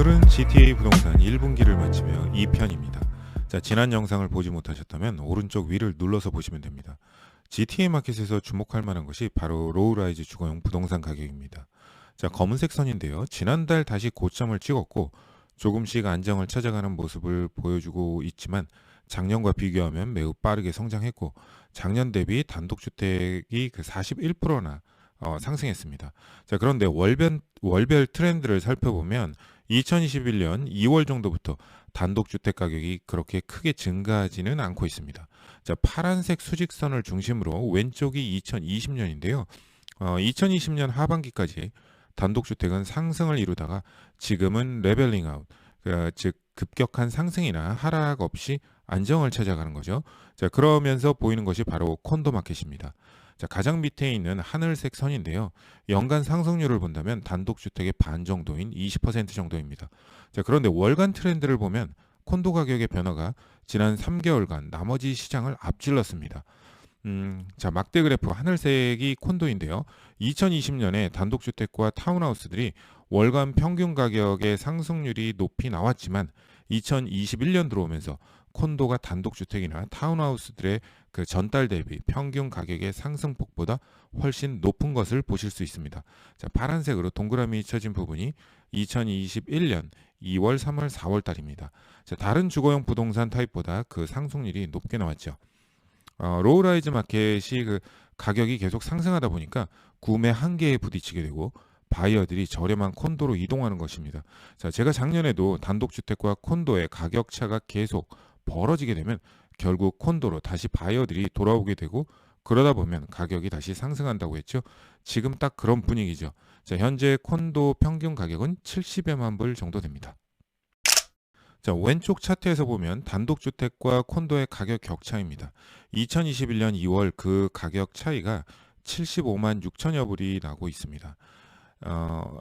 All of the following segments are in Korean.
오늘은 GTA 부동산 1분기를 마치며 2편입니다. 자, 지난 영상을 보지 못하셨다면 오른쪽 위를 눌러서 보시면 됩니다. GTA 마켓에서 주목할 만한 것이 바로 로우라이즈 주거용 부동산 가격입니다. 자, 검은색 선인데요. 지난달 다시 고점을 찍었고 조금씩 안정을 찾아가는 모습을 보여주고 있지만 작년과 비교하면 매우 빠르게 성장했고 작년 대비 단독주택이 41%나 상승했습니다. 자, 그런데 월별 트렌드를 살펴보면 2021년 2월 정도부터 단독주택 가격이 그렇게 크게 증가하지는 않고 있습니다. 자, 파란색 수직선을 중심으로 왼쪽이 2020년인데요. 2020년 하반기까지 단독주택은 상승을 이루다가 지금은 레벨링 아웃, 즉 급격한 상승이나 하락 없이 안정을 찾아가는 거죠. 자, 그러면서 보이는 것이 바로 콘도 마켓입니다. 자, 가장 밑에 있는 하늘색 선인데요. 연간 상승률을 본다면 단독주택의 반 정도인 20% 정도입니다. 자, 그런데 월간 트렌드를 보면 콘도 가격의 변화가 지난 3개월간 나머지 시장을 앞질렀습니다. 자, 막대 그래프 하늘색이 콘도인데요. 2020년에 단독주택과 타운하우스들이 월간 평균 가격의 상승률이 높이 나왔지만 2021년 들어오면서 콘도가 단독주택이나 타운하우스들의 그 전달 대비 평균 가격의 상승폭보다 훨씬 높은 것을 보실 수 있습니다. 자, 파란색으로 동그라미 쳐진 부분이 2021년 2월, 3월, 4월 달입니다. 자, 다른 주거용 부동산 타입보다 그 상승률이 높게 나왔죠. 로우라이즈 마켓이 그 가격이 계속 상승하다 보니까 구매 한계에 부딪히게 되고 바이어들이 저렴한 콘도로 이동하는 것입니다. 자, 제가 작년에도 단독주택과 콘도의 가격 차가 계속 벌어지게 되면 결국 콘도로 다시 바이어들이 돌아오게 되고 그러다 보면 가격이 다시 상승한다고 했죠. 지금 딱 그런 분위기죠. 자, 현재 콘도 평균 가격은 70여만 불 정도 됩니다. 자, 왼쪽 차트에서 보면 단독주택과 콘도의 가격 격차입니다. 2021년 2월 그 가격 차이가 75만 6천여 불이 나고 있습니다.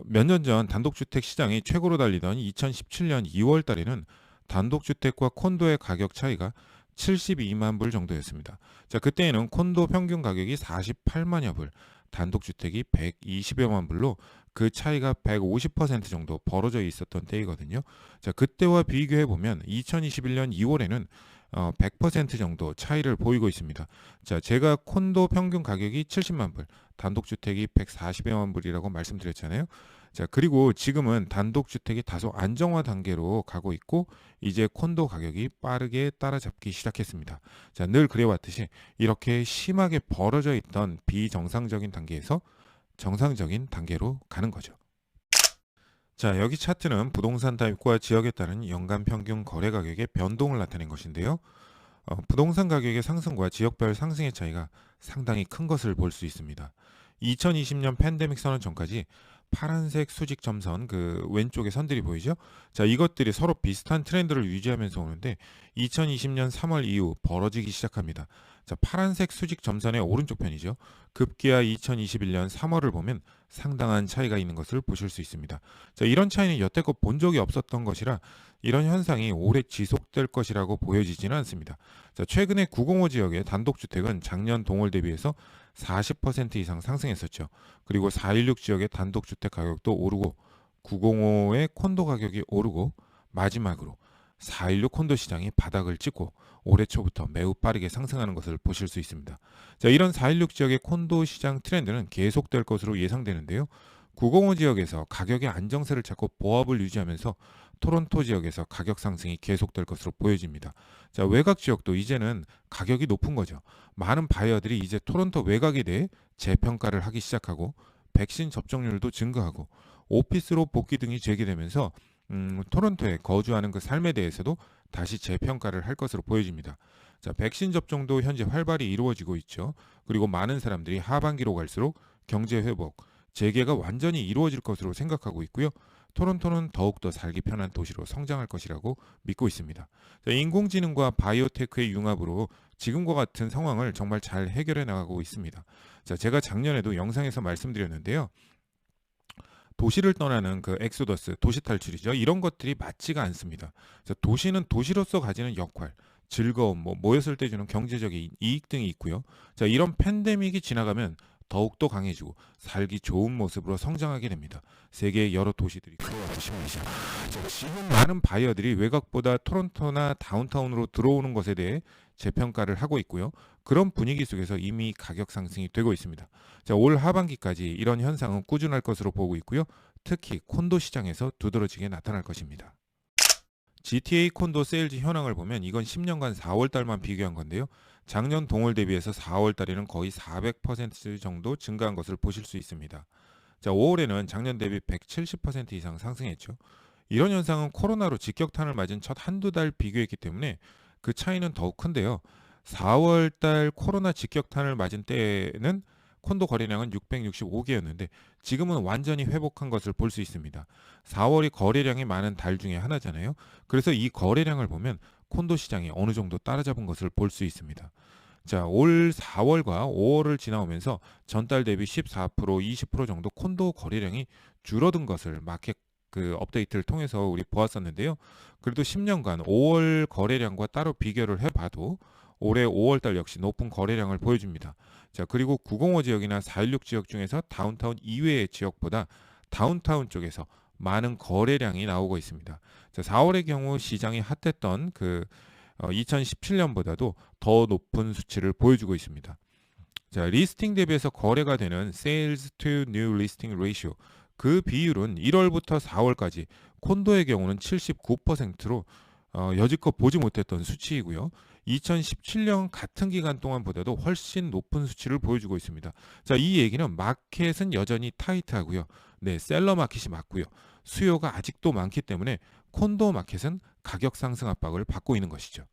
몇 년 전 단독주택 시장이 최고로 달리던 2017년 2월 달에는 단독주택과 콘도의 가격 차이가 72만 불 정도였습니다. 자, 그때에는 콘도 평균 가격이 48만여 불, 단독주택이 120여만 불로 그 차이가 150% 정도 벌어져 있었던 때이거든요. 자, 그때와 비교해 보면 2021년 2월에는 100% 정도 차이를 보이고 있습니다. 자, 제가 콘도 평균 가격이 70만 불, 단독주택이 140여만 불이라고 말씀드렸잖아요. 자, 그리고 지금은 단독주택이 다소 안정화 단계로 가고 있고 이제 콘도 가격이 빠르게 따라잡기 시작했습니다. 자, 늘 그래왔듯이 이렇게 심하게 벌어져 있던 비정상적인 단계에서 정상적인 단계로 가는 거죠. 자, 여기 차트는 부동산 타입과 지역에 따른 연간 평균 거래 가격의 변동을 나타낸 것인데요. 부동산 가격의 상승과 지역별 상승의 차이가 상당히 큰 것을 볼 수 있습니다. 2020년 팬데믹 선언 전까지 파란색 수직 점선 그 왼쪽에 선들이 보이죠? 자, 이것들이 서로 비슷한 트렌드를 유지하면서 오는데 2020년 3월 이후 벌어지기 시작합니다. 자, 파란색 수직 점선의 오른쪽 편이죠. 급기야 2021년 3월을 보면 상당한 차이가 있는 것을 보실 수 있습니다. 자, 이런 차이는 여태껏 본 적이 없었던 것이라 이런 현상이 오래 지속될 것이라고 보여지지는 않습니다. 자, 최근에 905 지역의 단독주택은 작년 동월 대비해서 40% 이상 상승했었죠. 그리고 416 지역의 단독주택 가격도 오르고 905의 콘도 가격이 오르고 마지막으로 416 콘도 시장이 바닥을 찍고 올해 초부터 매우 빠르게 상승하는 것을 보실 수 있습니다. 자, 이런 416 지역의 콘도 시장 트렌드는 계속될 것으로 예상되는데요. 905 지역에서 가격의 안정세를 찾고 보합을 유지하면서 토론토 지역에서 가격 상승이 계속될 것으로 보여집니다. 자, 외곽 지역도 이제는 가격이 높은 거죠. 많은 바이어들이 이제 토론토 외곽에 대해 재평가를 하기 시작하고 백신 접종률도 증가하고 오피스로 복귀 등이 재개되면서 토론토에 거주하는 그 삶에 대해서도 다시 재평가를 할 것으로 보여집니다. 자, 백신 접종도 현재 활발히 이루어지고 있죠. 그리고 많은 사람들이 하반기로 갈수록 경제 회복, 재개가 완전히 이루어질 것으로 생각하고 있고요. 토론토는 더욱더 살기 편한 도시로 성장할 것이라고 믿고 있습니다. 자, 인공지능과 바이오테크의 융합으로 지금과 같은 상황을 정말 잘 해결해 나가고 있습니다. 자, 제가 작년에도 영상에서 말씀드렸는데요. 도시를 떠나는 그 엑소더스, 도시 탈출이죠. 이런 것들이 맞지가 않습니다. 자, 도시는 도시로서 가지는 역할, 즐거움, 모였을 때 주는 경제적인 이익 등이 있고요. 자, 이런 팬데믹이 지나가면 더욱더 강해지고 살기 좋은 모습으로 성장하게 됩니다. 세계의 여러 도시들이 그러하듯이 말이죠. 지금 많은 바이어들이 외곽보다 토론토나 다운타운으로 들어오는 것에 대해 재평가를 하고 있고요. 그런 분위기 속에서 이미 가격 상승이 되고 있습니다. 올 하반기까지 이런 현상은 꾸준할 것으로 보고 있고요. 특히 콘도 시장에서 두드러지게 나타날 것입니다. GTA 콘도 세일즈 현황을 보면 이건 10년간 4월 달만 비교한 건데요. 작년 동월 대비해서 4월 달에는 거의 400% 정도 증가한 것을 보실 수 있습니다. 5월에는 작년 대비 170% 이상 상승했죠. 이런 현상은 코로나로 직격탄을 맞은 첫 한두 달 비교했기 때문에 그 차이는 더욱 큰데요. 4월 달 코로나 직격탄을 맞은 때에는 콘도 거래량은 665개였는데 지금은 완전히 회복한 것을 볼 수 있습니다. 4월이 거래량이 많은 달 중에 하나잖아요. 그래서 이 거래량을 보면 콘도 시장이 어느 정도 따라잡은 것을 볼 수 있습니다. 올 4월과 5월을 지나오면서 전달 대비 14%, 20% 정도 콘도 거래량이 줄어든 것을 마켓 업데이트를 통해서 우리 보았었는데요. 그래도 10년간 5월 거래량과 따로 비교를 해봐도 올해 5월 달 역시 높은 거래량을 보여줍니다. 그리고 905 지역이나 416 지역 중에서 다운타운 이외의 지역보다 다운타운 쪽에서 많은 거래량이 나오고 있습니다. 4월의 경우 시장이 핫했던 2017년보다도 더 높은 수치를 보여주고 있습니다. 리스팅 대비해서 거래가 되는 Sales to New Listing Ratio 그 비율은 1월부터 4월까지 콘도의 경우는 79%로 여지껏 보지 못했던 수치이고요. 2017년 같은 기간 동안보다도 훨씬 높은 수치를 보여주고 있습니다. 이 얘기는 마켓은 여전히 타이트하고요. 네, 셀러 마켓이 맞고요. 수요가 아직도 많기 때문에 콘도 마켓은 가격 상승 압박을 받고 있는 것이죠.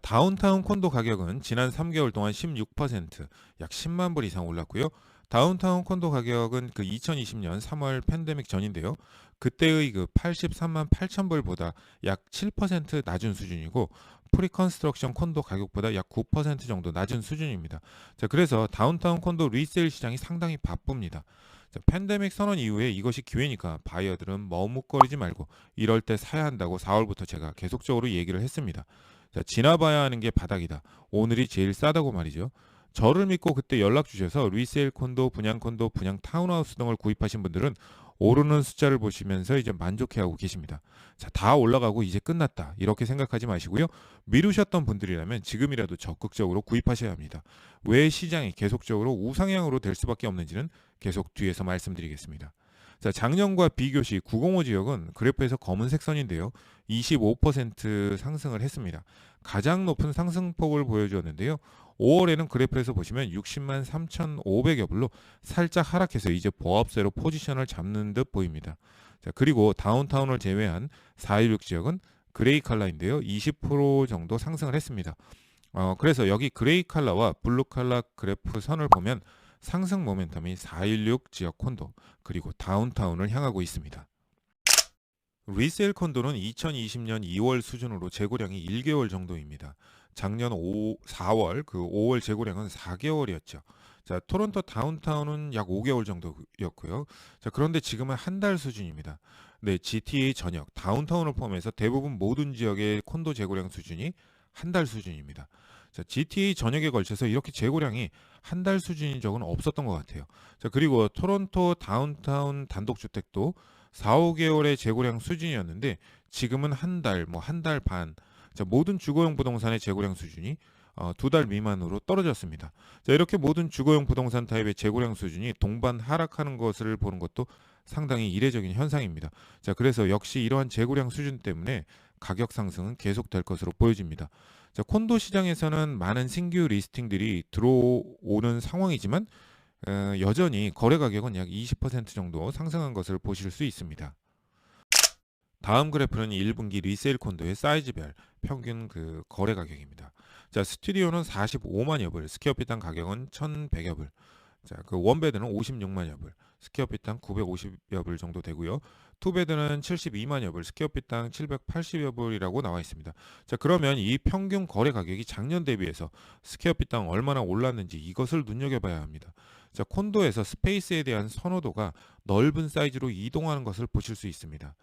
다운타운 콘도 가격은 지난 3개월 동안 16%, 약 10만 불 이상 올랐고요. 다운타운 콘도 가격은 2020년 3월 팬데믹 전인데요. 그때의 83만 8천 불보다 약 7% 낮은 수준이고 프리컨스트럭션 콘도 가격보다 약 9% 정도 낮은 수준입니다. 그래서 다운타운 콘도 리세일 시장이 상당히 바쁩니다. 팬데믹 선언 이후에 이것이 기회니까 바이어들은 머뭇거리지 말고 이럴 때 사야 한다고 4월부터 제가 계속적으로 얘기를 했습니다. 지나봐야 하는 게 바닥이다. 오늘이 제일 싸다고 말이죠. 저를 믿고 그때 연락 주셔서 리세일 콘도, 분양 타운하우스 등을 구입하신 분들은 오르는 숫자를 보시면서 이제 만족해하고 계십니다. 다 올라가고 이제 끝났다. 이렇게 생각하지 마시고요. 미루셨던 분들이라면 지금이라도 적극적으로 구입하셔야 합니다. 왜 시장이 계속적으로 우상향으로 될 수밖에 없는지는 계속 뒤에서 말씀드리겠습니다. 작년과 비교시 905 지역은 그래프에서 검은색 선인데요. 25% 상승을 했습니다. 가장 높은 상승폭을 보여주었는데요. 5월에는 그래프에서 보시면 60만 3,500여 불로 살짝 하락해서 이제 보합세로 포지션을 잡는 듯 보입니다. 그리고 다운타운을 제외한 416 지역은 그레이 컬러인데요. 20% 정도 상승을 했습니다. 그래서 여기 그레이 컬러와 블루 컬러 그래프 선을 보면 상승 모멘텀이 416 지역 콘도 그리고 다운타운을 향하고 있습니다. 리세일 콘도는 2020년 2월 수준으로 재고량이 1개월 정도입니다. 작년 4월 5월 재고량은 4개월이었죠. 토론토 다운타운은 약 5개월 정도였고요. 그런데 지금은 한 달 수준입니다. 네, GTA 전역 다운타운을 포함해서 대부분 모든 지역의 콘도 재고량 수준이 한 달 수준입니다. GTA 전역에 걸쳐서 이렇게 재고량이 한 달 수준인 적은 없었던 것 같아요. 그리고 토론토 다운타운 단독주택도 4, 5개월의 재고량 수준이었는데 지금은 한 달, 한 달 반. 모든 주거용 부동산의 재고량 수준이 2달 미만으로 떨어졌습니다. 이렇게 모든 주거용 부동산 타입의 재고량 수준이 동반 하락하는 것을 보는 것도 상당히 이례적인 현상입니다. 그래서 역시 이러한 재고량 수준 때문에 가격 상승은 계속될 것으로 보여집니다. 콘도 시장에서는 많은 신규 리스팅들이 들어오는 상황이지만 여전히 거래 가격은 약 20% 정도 상승한 것을 보실 수 있습니다. 다음 그래프는 1분기 리세일 콘도의 사이즈별 평균 거래 가격입니다. 스튜디오는 45만여 불, 스퀘어핏당 가격은 1,100여 불. 원베드는 56만여 불, 스퀘어핏당 950여 불 정도 되고요. 투베드는 72만여 불, 스퀘어핏당 780여 불이라고 나와 있습니다. 그러면 이 평균 거래 가격이 작년 대비해서 스퀘어핏당 얼마나 올랐는지 이것을 눈여겨봐야 합니다. 콘도에서 스페이스에 대한 선호도가 넓은 사이즈로 이동하는 것을 보실 수 있습니다.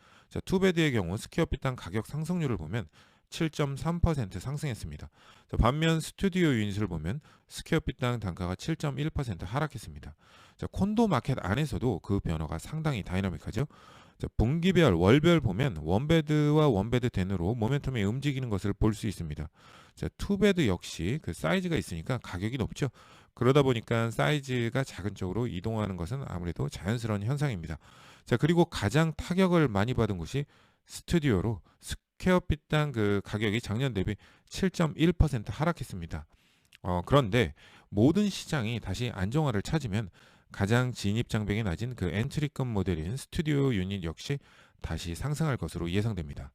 투베드의 경우 스퀘어핏당 가격 상승률을 보면 7.3% 상승했습니다. 자, 반면 스튜디오 유닛을 보면 스퀘어핏당 단가가 7.1% 하락했습니다. 자, 콘도 마켓 안에서도 그 변화가 상당히 다이나믹하죠. 자, 분기별, 월별 보면 원베드와 원베드 10으로 모멘텀이 움직이는 것을 볼 수 있습니다. 자, 투베드 역시 그 사이즈가 있으니까 가격이 높죠. 그러다 보니까 사이즈가 작은 쪽으로 이동하는 것은 아무래도 자연스러운 현상입니다. 자, 그리고 가장 타격을 많이 받은 곳이 스튜디오로 스퀘어핏당 그 가격이 작년 대비 7.1% 하락했습니다. 그런데 모든 시장이 다시 안정화를 찾으면 가장 진입 장벽이 낮은 그 엔트리급 모델인 스튜디오 유닛 역시 다시 상승할 것으로 예상됩니다.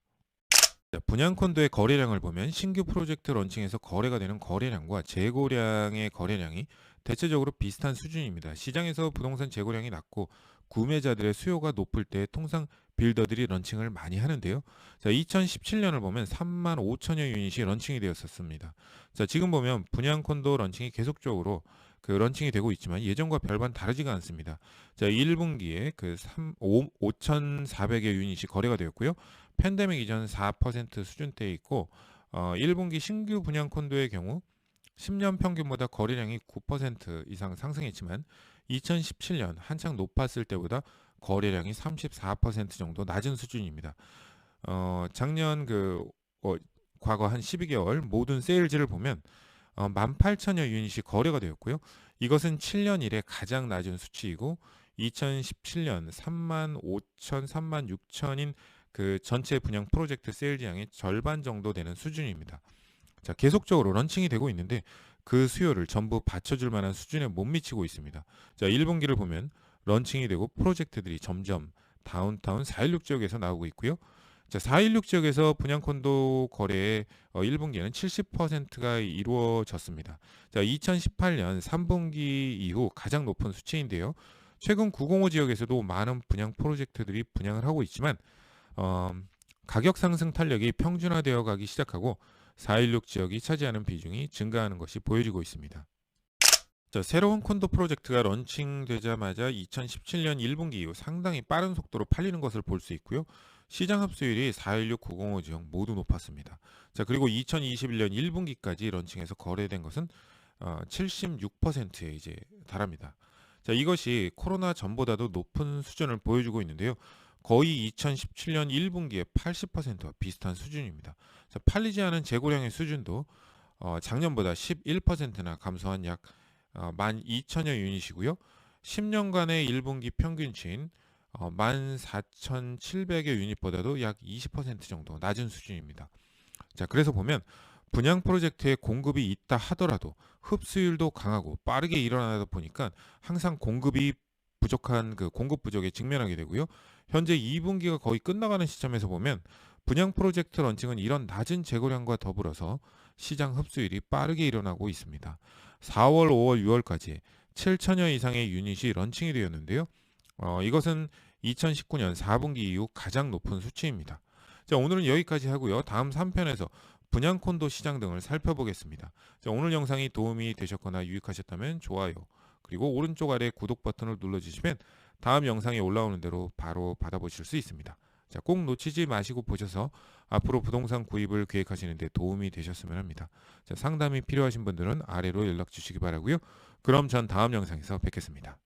자, 분양 콘도의 거래량을 보면 신규 프로젝트 런칭에서 거래가 되는 거래량과 재고량의 거래량이 대체적으로 비슷한 수준입니다. 시장에서 부동산 재고량이 낮고 구매자들의 수요가 높을 때 통상 빌더들이 런칭을 많이 하는데요. 자, 2017년을 보면 3만 5천여 유닛이 런칭이 되었었습니다. 자, 지금 보면 분양콘도 런칭이 계속적으로 그 런칭이 되고 있지만 예전과 별반 다르지가 않습니다. 자, 1분기에 그 5,400여 유닛이 거래가 되었고요. 팬데믹 이전 4% 수준대에 있고 1분기 신규 분양 콘도의 경우 10년 평균보다 거래량이 9% 이상 상승했지만 2017년 한창 높았을 때보다 거래량이 34% 정도 낮은 수준입니다. 작년 과거 한 12개월 모든 세일즈를 보면 18,000여 유닛이 거래가 되었고요. 이것은 7년 이래 가장 낮은 수치이고 2017년 35,000, 36,000인 그 전체 분양 프로젝트 세일즈량의 절반 정도 되는 수준입니다. 자, 계속적으로 런칭이 되고 있는데 그 수요를 전부 받쳐줄 만한 수준에 못 미치고 있습니다. 자, 1분기를 보면 런칭이 되고 프로젝트들이 점점 다운타운 416 지역에서 나오고 있고요. 자, 416 지역에서 분양콘도 거래의 1분기에는 70%가 이루어졌습니다. 자, 2018년 3분기 이후 가장 높은 수치인데요. 최근 905 지역에서도 많은 분양 프로젝트들이 분양을 하고 있지만 가격 상승 탄력이 평준화되어 가기 시작하고 416 지역이 차지하는 비중이 증가하는 것이 보여지고 있습니다. 자, 새로운 콘도 프로젝트가 런칭되자마자 2017년 1분기 이후 상당히 빠른 속도로 팔리는 것을 볼 수 있고요. 시장 흡수율이 416, 905 지역 모두 높았습니다. 자, 그리고 2021년 1분기까지 런칭해서 거래된 것은 76%에 이제 달합니다. 자, 이것이 코로나 전보다도 높은 수준을 보여주고 있는데요. 거의 2017년 1분기의 80%와 비슷한 수준입니다. 자, 팔리지 않은 재고량의 수준도 작년보다 11%나 감소한 약 12,000여 유닛이고요. 10년간의 1분기 평균치인 14,700여 유닛보다도 약 20% 정도 낮은 수준입니다. 자, 그래서 보면 분양 프로젝트에 공급이 있다 하더라도 흡수율도 강하고 빠르게 일어나다 보니까 항상 공급이 부족한 그 공급 부족에 직면하게 되고요. 현재 2분기가 거의 끝나가는 시점에서 보면 분양 프로젝트 런칭은 이런 낮은 재고량과 더불어서 시장 흡수율이 빠르게 일어나고 있습니다. 4월, 5월, 6월까지 7천여 이상의 유닛이 런칭이 되었는데요. 이것은 2019년 4분기 이후 가장 높은 수치입니다. 자, 오늘은 여기까지 하고요. 다음 3편에서 분양 콘도 시장 등을 살펴보겠습니다. 자, 오늘 영상이 도움이 되셨거나 유익하셨다면 좋아요, 그리고 오른쪽 아래 구독 버튼을 눌러주시면 다음 영상이 올라오는 대로 바로 받아보실 수 있습니다. 자, 꼭 놓치지 마시고 보셔서 앞으로 부동산 구입을 계획하시는 데 도움이 되셨으면 합니다. 자, 상담이 필요하신 분들은 아래로 연락 주시기 바라고요. 그럼 전 다음 영상에서 뵙겠습니다.